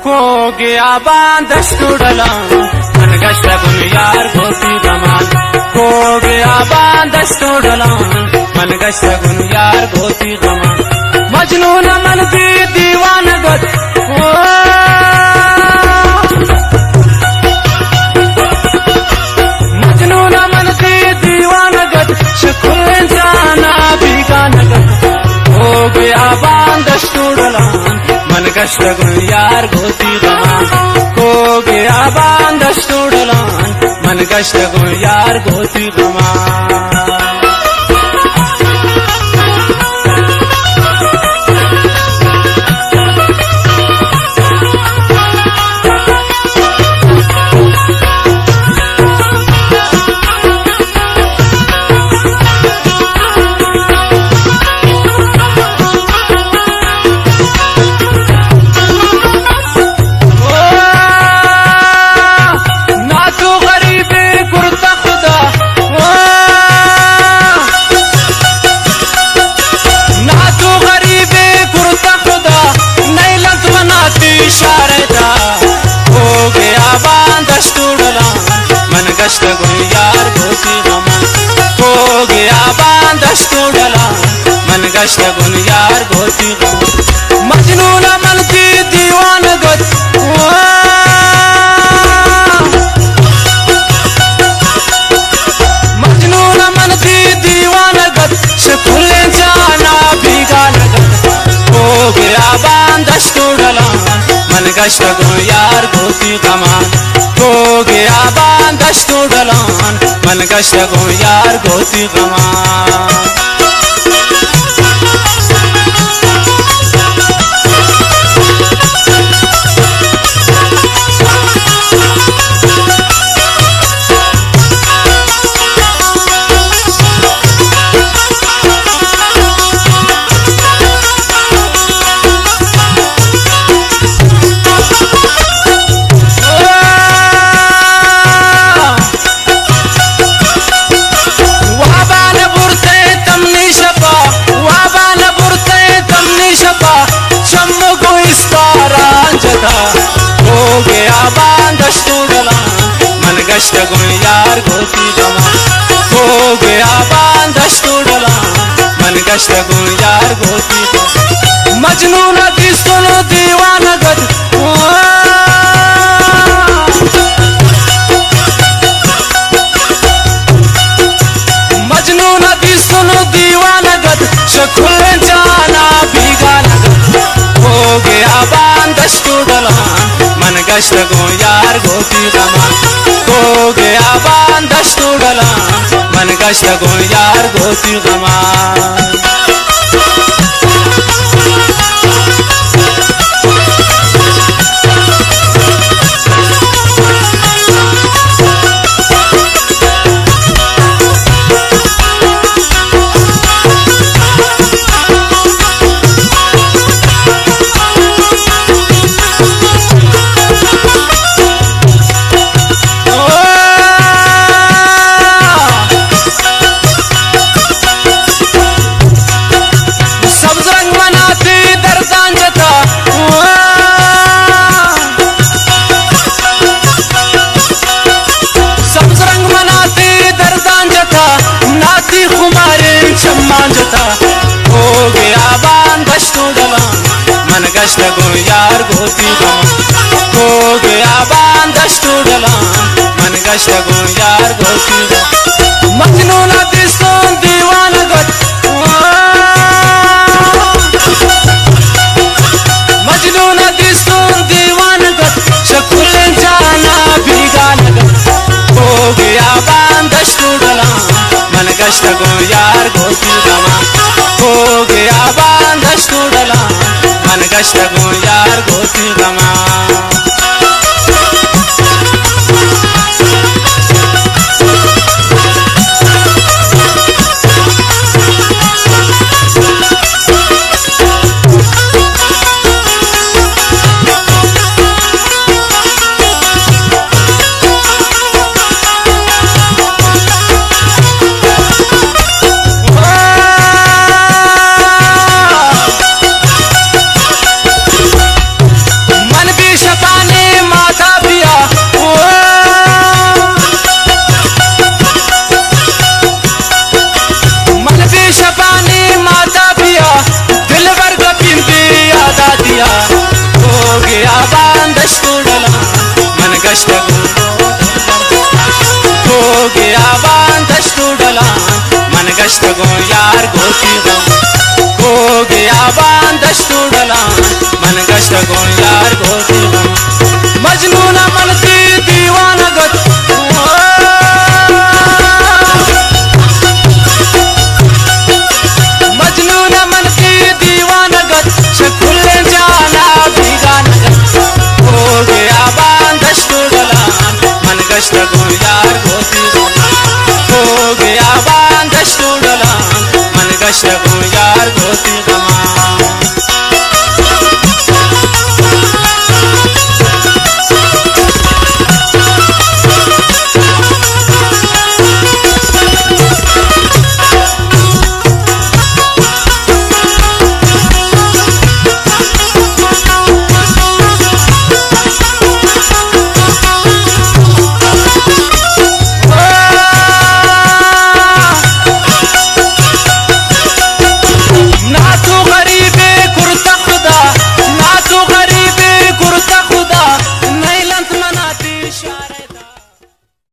को गया बांधस्तुडला मन गश्त गुन यार गोती गमान को गया बांधस्तुडला मन गश्त गुन यार गोती गमान मजनून मन दी दीवान गद मजनून मन दी दीवान गद शकुल जाना बीगान गद हो गया बांधस्तुडला मन गश्त गुन यार गोती गमान को गया बांधस्तुडला मन गश्त गुन यार गोती गमान गश्त गुन यार गोती गमान हो गया बांधस्तुडला मन गश्त गुन यार गोती गमान मजनून मन की दीवान गद मजनून मन की दीवान गद शकुल जाना बीगान गद हो गया बांधस्तुडला मन गश्त गुन यार गोती गमान हो गया बांधस्तुडला मन गश्त गुन यार गोती गमान हो गया बांधस्तुडला मन गश्त गुन यार गोती गमान हो गया बांधस्तुडला मन गश्त गुन यार गोती गमान मजनून दिसुन दीवान गद मजनून दिसुन दीवान गद शकुल जाना बीगान गद हो गया बांधस्तुडला मन गश्त गुन यार गोती गमान हो गया बांधस्तुडला मन गश्त गुन यार गोती गमान हो गया बांधस्तुडला मन गश्त गुन यार गोती गमान हो गया बांधस्तुडला मन गश्त गुन यार गोती गमान मजनून दिसुन दीवान गद मजनून दिसुन दीवान गद शकुल जाना बीगान गद हो गया बांधस्तुडला मन गश्त गुन यार गोती गमान हो गया बांधस्तुडला मन गश्त गुन यार गोती गमान गो